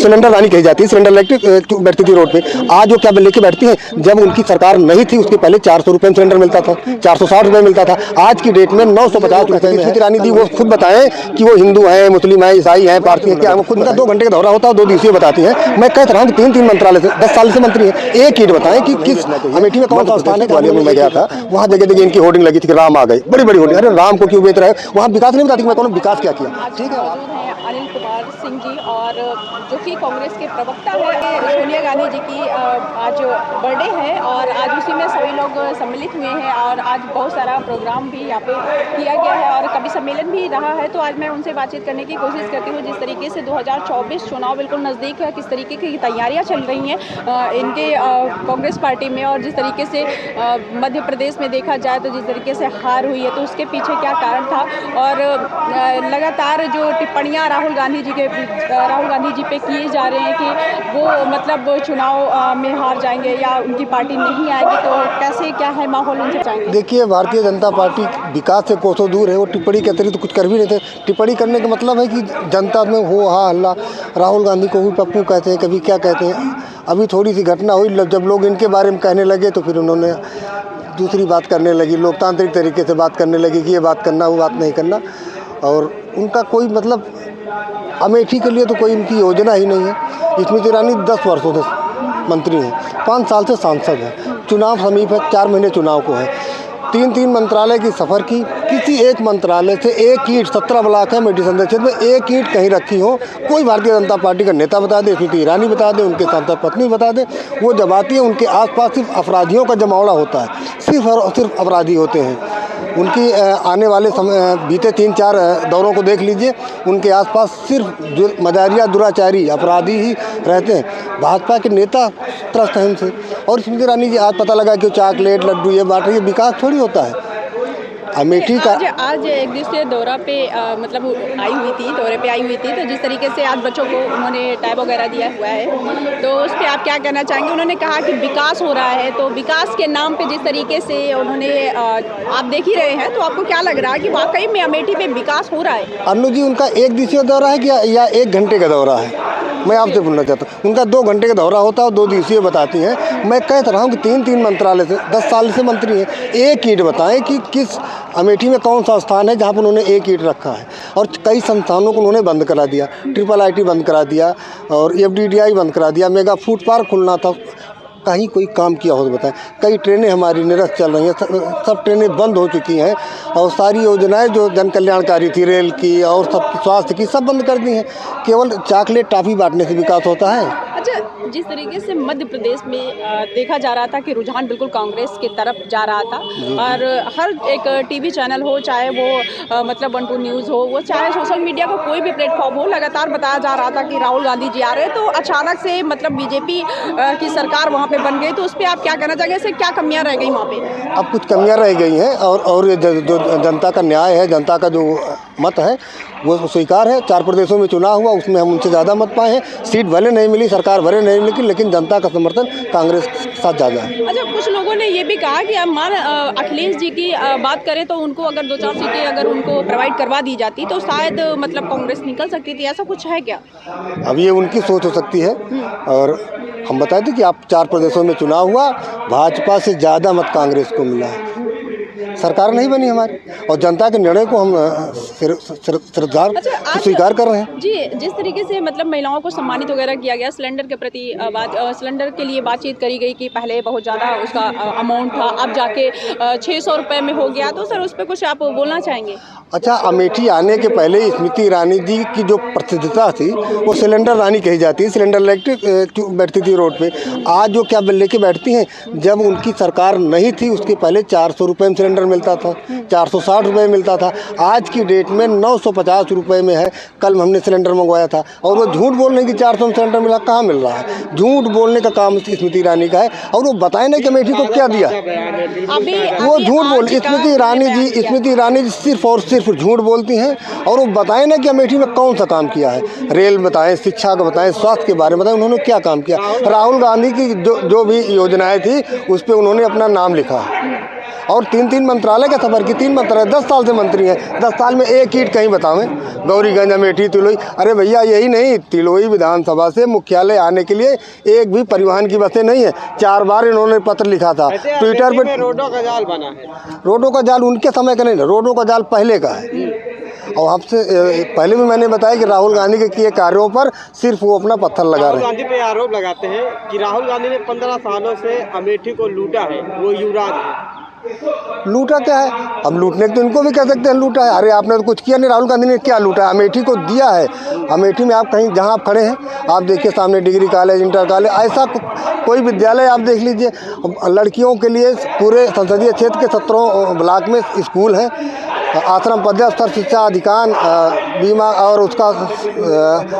Cylinder रानी कही जाती है, सिलेंडर इलेक्ट्रिक बैठती थी रोड पे। आज वो क्या लेके बैठती हैं, जब उनकी सरकार नहीं थी उसके पहले 400 रुपये में सिलेंडर मिलता था, 460 रुपये मिलता था, आज की डेट में 950 रुपये में। स्मृति ईरानी जी वो खुद बताएं कि वो हिंदू हैं, मुस्लिम हैं, ईसाई हैं, पारसी हैं, क्या वो खुद 2 घंटे का दौरा होता है, 2 दिवसीय बताती हैं। मैं कहता रहा हूँ कि 3 मंत्रालय से 10 साल से मंत्री हैं, एक ईट बताएं कि किस अमेठी में कौन सा स्थान है। ग्वालियर में मैं गया था, वहाँ जगह जगह इनकी होर्डिंग लगी थी कि राम आ गए, बड़ी बड़ी होर्डिंग। अरे राम को क्यों बेच रहे हैं, वहाँ विकास नहीं बताती कि मैं कौन विकास क्या किया। ठीक है, अनिल कुमार सिंह जी और जो कि कांग्रेस के प्रवक्ता है, सोनिया गांधी जी की आज बर्थडे है और आज उसी में सभी लोग सम्मिलित हुए हैं और आज बहुत सारा प्रोग्राम भी यहाँ पे किया गया है और कभी सम्मेलन भी रहा है। तो आज मैं उनसे बातचीत करने की कोशिश करती हूँ। जिस तरीके से 2024 चुनाव बिल्कुल नज़दीक है, किस तरीके की तैयारियाँ चल रही हैं इनके कांग्रेस पार्टी में, और जिस तरीके से मध्य प्रदेश में देखा जाए तो जिस तरीके से हार हुई है तो उसके पीछे क्या कारण था, और लगातार जो टिप्पणियाँ राहुल गांधी जी पे किए जा रहे हैं कि वो मतलब चुनाव में हार जाएंगे या उनकी पार्टी नहीं आएगी, तो कैसे क्या है माहौल उनसे चाहेंगे। देखिए, भारतीय जनता पार्टी विकास से कोसों दूर है, वो टिप्पणी के अतिरिक्त तो कुछ कर भी नहीं थे। टिप्पणी करने का मतलब है कि जनता में हो हा हल्ला, राहुल गांधी को भी पप्पू कहते हैं, कभी क्या कहते हैं। अभी थोड़ी सी घटना हुई, जब लोग इनके बारे में कहने लगे तो फिर उन्होंने दूसरी बात करने लगी, लोकतांत्रिक तरीके से बात करने लगी कि ये बात करना वो बात नहीं करना, और उनका कोई मतलब अमेठी के लिए तो कोई उनकी योजना ही नहीं है। स्मृति ईरानी 10 वर्षों से मंत्री हैं, 5 साल से सांसद हैं, चुनाव समीप है, 4 महीने चुनाव को है, 3 मंत्रालय की सफ़र की, किसी एक मंत्रालय से एक ईंट 17 ब्लॉक है अमेठी संसदीय क्षेत्र में, एक ईंट कहीं रखी हो, कोई भारतीय जनता पार्टी का नेता बता दे, स्मृति ईरानी बता दे, उनके सांसद पत्नी बता दे। वो जब आती है उनके आसपास सिर्फ अपराधियों का जमावड़ा होता है, सिर्फ और सिर्फ अपराधी होते हैं। उनकी आने वाले बीते 3-4 दौरों को देख लीजिए, उनके आसपास सिर्फ मजारिया दुराचारी अपराधी ही रहते हैं। भाजपा के नेता त्रस्त हैं उनसे। और स्मृति ईरानी जी आज पता लगा कि चॉकलेट लड्डू ये बांट रही है, विकास थोड़ी होता है अमेठी का। आज एक दिवसीय दौरा पे मतलब दौरे पे आई हुई थी, तो जिस तरीके से आज बच्चों को उन्होंने टैब वगैरह दिया हुआ है, तो उस पर आप क्या कहना चाहेंगे। उन्होंने कहा कि विकास हो रहा है, तो विकास के नाम पे जिस तरीके से उन्होंने आप देख ही रहे हैं, तो आपको क्या लग रहा है कि वाकई में अमेठी पे विकास हो रहा है। अन्नू जी, उनका 1 दिवसीय दौरा है कि या 1 घंटे का दौरा है, मैं आपसे बोलना चाहता हूँ। उनका 2 घंटे का दौरा होता है और 2 दिवसीय बताती हैं। मैं कहता रहा हूँ कि 3 मंत्रालय से 10 साल से मंत्री हैं, एक ईंट बताएं कि किस अमेठी में कौन सा स्थान है जहाँ पर उन्होंने एक ईंट रखा है। और कई संस्थानों को उन्होंने बंद करा दिया, IIIT बंद करा दिया और FDDI बंद करा दिया, मेगा फूड पार्क खुलना था, कहीं कोई काम किया हो तो बताएं। कई ट्रेनें हमारी निरस्त चल रही हैं, सब ट्रेनें बंद हो चुकी हैं, और सारी योजनाएं जो जन कल्याणकारी थी, रेल की और सब स्वास्थ्य की, सब बंद कर दी हैं। केवल चॉकलेट टॉफ़ी बांटने से विकास होता है। अच्छा, जिस तरीके से मध्य प्रदेश में देखा जा रहा था कि रुझान बिल्कुल कांग्रेस की तरफ जा रहा था, और हर एक टीवी चैनल हो, चाहे वो मतलब 1-2 न्यूज़ हो, वो चाहे सोशल मीडिया का कोई भी प्लेटफॉर्म हो, लगातार बताया जा रहा था कि राहुल गांधी जी आ रहे हैं, तो अचानक से मतलब बीजेपी की सरकार वहाँ पे बन गई, तो उस पर आप क्या कहना चाहेंगे, ऐसे क्या कमियाँ रह गई वहाँ पे। अब कुछ कमियाँ रह गई हैं, और जो जनता का न्याय है, जनता का जो मत है वो स्वीकार है। 4 प्रदेशों में चुनाव हुआ, उसमें हम उनसे ज़्यादा मत पाए हैं, सीट भले नहीं मिली, सरकार भले नहीं मिली, लेकिन जनता का समर्थन कांग्रेस के साथ ज़्यादा है। अच्छा, कुछ लोगों ने ये भी कहा कि अब मान अखिलेश जी की बात करें तो उनको अगर 2-4 सीटें अगर उनको प्रोवाइड करवा दी जाती तो शायद मतलब कांग्रेस निकल सकती थी, ऐसा कुछ है क्या। अब ये उनकी सोच हो सकती है, और हम बताए थे कि आप 4 प्रदेशों में चुनाव हुआ, भाजपा से ज़्यादा मत कांग्रेस को मिला है, सरकार नहीं बनी हमारी, और जनता के निर्णय को हम श्रद्धार स्वीकार कर रहे हैं। जी, जिस तरीके से मतलब महिलाओं को सम्मानित वगैरह किया गया, सिलेंडर के प्रति सिलेंडर के लिए बातचीत करी गई कि पहले बहुत ज़्यादा उसका अमाउंट था, अब जाके 600 रुपये में हो गया, तो सर उस पर कुछ आप बोलना चाहेंगे। अच्छा, अमेठी आने के पहले स्मृति ईरानी जी की जो प्रसिद्धता थी वो सिलेंडर रानी कही जाती है, सिलेंडर इलेक्ट्रिक बैठती थी रोड पे। आज वो क्या लेके बैठती हैं, जब उनकी सरकार नहीं थी उसके पहले 400 रुपये में सिलेंडर मिलता था, 460 रुपये मिलता था, आज की डेट में 950 रुपये में है। कल हमने सिलेंडर मंगवाया था, और वो झूठ बोलने की 400 में सिलेंडर मिला, कहाँ मिल रहा है। झूठ बोलने का काम स्मृति ईरानी का है, और वो बताए ना कि अमेठी को क्या दिया, वो झूठ बोल। स्मृति ईरानी जी सिर्फ और सिर्फ झूठ बोलती हैं, और वो बताएं ना कि अमेठी में कौन सा काम किया है। रेल बताएं, शिक्षा का बताएं, स्वास्थ्य के बारे में बताएं, उन्होंने क्या काम किया। राहुल गांधी की जो भी योजनाएं थी उस पर उन्होंने अपना नाम लिखा, और 3-3 मंत्रालय का सफ़र की, 3 मंत्रालय, 10 साल से मंत्री हैं, 10 साल में एक ईंट कहीं बतावें, गौरीगंज, अमेठी, तिलोई। अरे भैया यही नहीं, तिलोई विधानसभा से मुख्यालय आने के लिए एक भी परिवहन की बसें नहीं है। 4 बार इन्होंने पत्र लिखा था ट्विटर पर। रोडों का जाल बना है। रोडों का जाल उनके समय का नहीं, रोडों का जाल पहले का है। और आपसे पहले भी मैंने बताया कि राहुल गांधी के किए कार्यों पर सिर्फ वो अपना पत्थर लगा रहे हैं। राहुल गांधी पे आरोप लगाते हैं कि राहुल गांधी ने 15 सालों से अमेठी को लूटा है, वो युवराज है। लूटा क्या है? अब लूटने तो इनको भी कह सकते हैं लूटा है। अरे आपने तो कुछ किया नहीं, राहुल गांधी ने क्या लूटा है? अमेठी को दिया है। अमेठी में आप कहीं जहां आप खड़े हैं, आप देखिए सामने डिग्री कॉलेज, इंटर कॉलेज, ऐसा कोई विद्यालय आप देख लीजिए। लड़कियों के लिए पूरे संसदीय क्षेत्र के 17 ब्लॉक में स्कूल हैं। आश्रम पद्धति, स्तर शिक्षा अधिकार, बीमा और उसका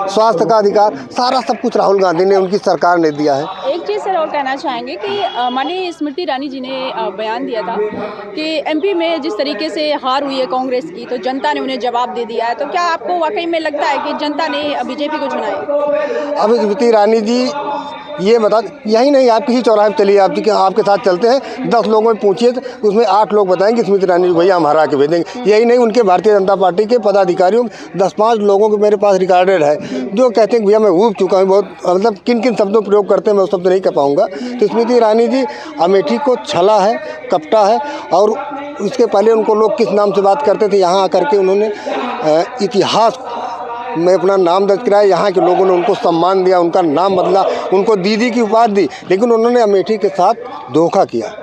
स्वास्थ्य का अधिकार, सारा सब कुछ राहुल गांधी ने, उनकी सरकार ने दिया है। एक चीज़ सर और कहना चाहेंगे कि माननीय स्मृति ईरानी जी ने बयान दिया था कि एमपी में जिस तरीके से हार हुई है कांग्रेस की, तो जनता ने उन्हें जवाब दे दिया है। तो क्या आपको वाकई में लगता है कि जनता ने बीजेपी को चुना है? अब स्मृति ईरानी जी ये बता, यही नहीं, आप किसी चौराहे पर चलिए, आपके साथ चलते हैं, 10 लोगों में पूछिए तो उसमें 8 लोग बताएंगे स्मृति ईरानी भैया हम हरा के भेजेंगे। यही नहीं, उनके भारतीय जनता पार्टी के पदाधिकारियों 10-5 लोगों के मेरे पास रिकॉर्डेड है जो कहते हैं भैया मैं ऊब चुका हूँ बहुत, मतलब किन किन शब्दों प्रयोग करते हैं मैं उस शब्द नहीं कह पाऊँगा। तो स्मृति ईरानी जी अमेठी को छला है, कपटा है। और उसके पहले उनको लोग किस नाम से बात करते थे, यहाँ आकर के उन्होंने इतिहास में अपना नाम दर्ज कराया। यहाँ के लोगों ने उनको सम्मान दिया, उनका नाम बदला, उनको दीदी की उपाधि दी, लेकिन उन्होंने अमेठी के साथ धोखा किया।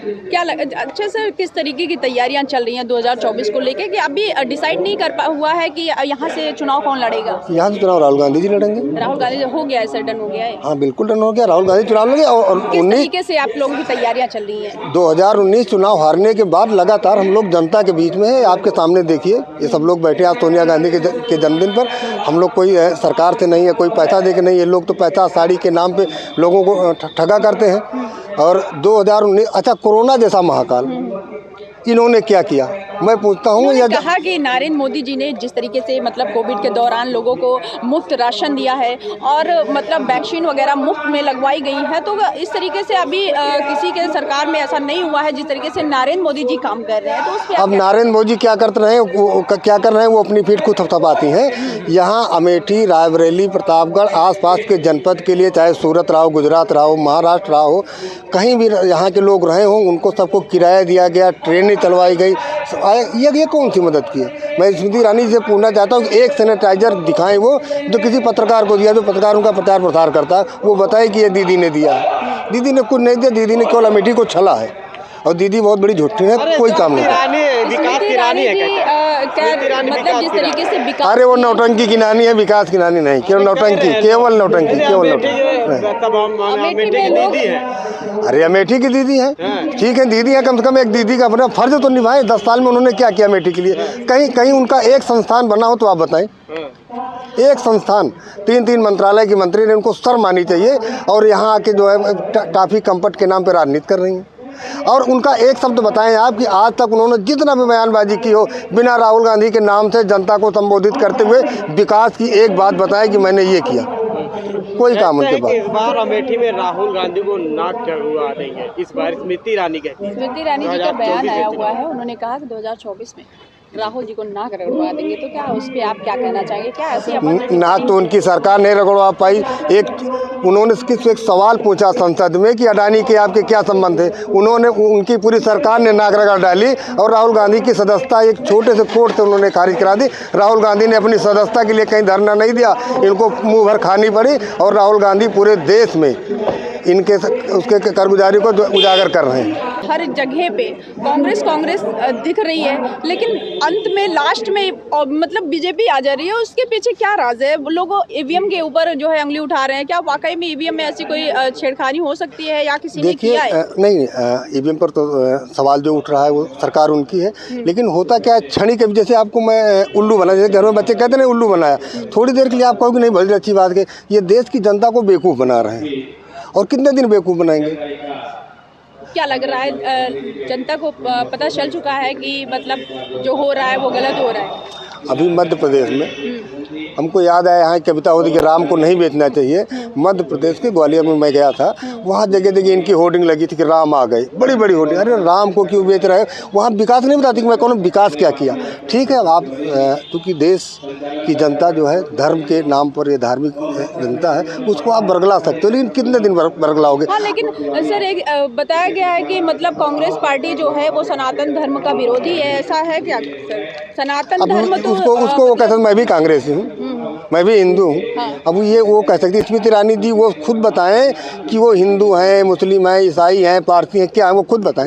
क्या अच्छा सर, किस तरीके की तैयारियां चल रही हैं 2024 को लेके कि अभी डिसाइड नहीं कर हुआ है कि यहाँ से चुनाव कौन लड़ेगा? यहाँ से चुनाव राहुल गांधी जी लड़ेंगे। राहुल गांधी हो गया है सर, डन हो गया है? हाँ बिल्कुल डन हो गया, राहुल गांधी चुनाव लड़ेंगे। और किस तरीके से आप लोगों की तैयारियां चल रही हैं? 2019 चुनाव हारने के बाद लगातार हम लोग जनता के बीच में है। आपके सामने देखिए ये सब लोग बैठे आज सोनिया गांधी के जन्मदिन पर। हम लोग कोई सरकार से नहीं है, कोई पैसा दे के नहीं, ये लोग तो पैसा साड़ी के नाम पे लोगों को ठगा करते हैं। और 2019 अच्छा कोरोना जैसा महाकाल इन्होंने क्या किया मैं पूछता हूँ। या कहा कि नरेंद्र मोदी जी ने जिस तरीके से मतलब कोविड के दौरान लोगों को मुफ्त राशन दिया है और मतलब वैक्सीन वगैरह मुफ्त में लगवाई गई है, तो इस तरीके से अभी किसी के सरकार में ऐसा नहीं हुआ है जिस तरीके से नरेंद्र मोदी जी काम कर रहे हैं। तो उस अब नरेंद्र मोदी क्या कर रहे हैं, वो अपनी पीठ को थपथपाती हैं। यहाँ अमेठी, रायबरेली, प्रतापगढ़ आसपास के जनपद के लिए, चाहे सूरत रहा हो, गुजरात रहा हो, महाराष्ट्र रहा हो, कहीं भी यहाँ के लोग रहे हों, उनको सबको किराया दिया गया, ट्रेनें चलवाई गई। ये कौन सी मदद की है? मैं स्मृति ईरानी से पूछना चाहता हूँ कि एक सैनिटाइजर दिखाएं वो जो किसी पत्रकार को दिया, जो पत्रकारों का प्रचार प्रसार करता है, वो बताए कि ये दीदी ने दिया है। दीदी ने कुछ नहीं दिया, दीदी ने केवल अमेठी को छला है। और दीदी बहुत बड़ी झूठी है, कोई काम नहीं मतलब जिस तरीके से विकास, अरे वो नौटंकी की नानी है, विकास की नानी नहीं, केवल नौटंकी, केवल नौटंकी, केवल नौटंकी। अरे अमेठी की दीदी है, ठीक है दीदी है, कम से कम एक दीदी का अपना फर्ज तो निभाए। 10 साल में उन्होंने क्या किया अमेठी के लिए? कहीं उनका एक संस्थान बना हो तो आप बताएं। एक संस्थान, 3-3 मंत्रालय की मंत्री ने, उनको शर्म आनी चाहिए। और यहाँ आके जो है टाफी कंपट के नाम पे राजनीति कर रही हैं। और उनका एक शब्द बताएं आप कि आज तक उन्होंने जितना भी बयानबाजी की हो बिना राहुल गांधी के नाम से जनता को संबोधित करते हुए विकास की एक बात बताएं कि मैंने ये किया, कोई काम उनके पास। इस बार अमेठी में राहुल गांधी को नाक चढ़वा देंगे, इस बार स्मृति ईरानी कहती है। स्मृति ईरानी जी का बयान आया हुआ है, उन्होंने कहा कि 2024 में राहुल जी को नाक रगड़वा देंगे। तो क्या उस पर आप क्या कहना चाहेंगे? क्या ऐसी नाक तो उनकी सरकार नहीं रगड़वा पाई। उन्होंने किस एक सवाल पूछा संसद में कि अडानी के आपके क्या संबंध है, उन्होंने उनकी पूरी सरकार ने नाक रगड़ डाली। और राहुल गांधी की सदस्यता एक छोटे से कोर्ट से उन्होंने खारिज करा दी। राहुल गांधी ने अपनी सदस्यता के लिए कहीं धरना नहीं दिया, इनको मुँह भर खानी पड़ी। और राहुल गांधी पूरे देश में इनके उसके कारगुजारी को उजागर कर रहे हैं। हर जगह पे कांग्रेस दिख रही है, लेकिन अंत में लास्ट में मतलब बीजेपी आ जा रही है। उसके पीछे क्या राज है? लोग ईवीएम के ऊपर जो है उंगली उठा रहे हैं। क्या वाकई में ईवीएम में ऐसी कोई छेड़खानी हो सकती है या किसी ने किया है? नहीं, ईवीएम पर तो सवाल जो उठ रहा है वो सरकार उनकी है, लेकिन होता क्या है क्षणिक। जैसे आपको मैं उल्लू बना, जैसे घर में बच्चे कहते हैं उल्लू बनाया, थोड़ी देर के लिए आप कहोगे नहीं बड़ी अच्छी बात है। ये देश की जनता को बेवकूफ़ बना रहे हैं, और कितने दिन बेवकूफ़ बनाएंगे? क्या लग रहा है जनता को पता चल चुका है कि मतलब जो हो रहा है वो गलत हो रहा है? अभी मध्य प्रदेश में हमको याद आया यहाँ कविता होती कि राम को नहीं बेचना चाहिए। मध्य प्रदेश के ग्वालियर में मैं गया था, वहाँ जगह जगह इनकी होर्डिंग लगी थी कि राम आ गए, बड़ी बड़ी होर्डिंग। अरे राम को क्यों बेच रहे हो? वहाँ विकास नहीं बताती कि मैं कौन विकास क्या किया। ठीक है, आप क्योंकि देश की जनता जो है धर्म के नाम पर, ये धार्मिक जनता है, उसको आप बरगला सकते हो, लेकिन कितने दिन बरगलाओगे? हाँ, लेकिन सर एक बताया गया है कि मतलब कांग्रेस पार्टी जो है वो सनातन धर्म का विरोधी है, ऐसा है क्या सर? सनातन धर्म तो उसको वो कहते हैं मैं भी कांग्रेसी हूँ, मैं भी हिंदू हूँ। हाँ। अब ये वो कह सकती स्मृति ईरानी जी वो खुद बताएं कि वो हिंदू हैं, मुस्लिम हैं, ईसाई हैं, पारसी हैं, क्या है वो खुद बताएं।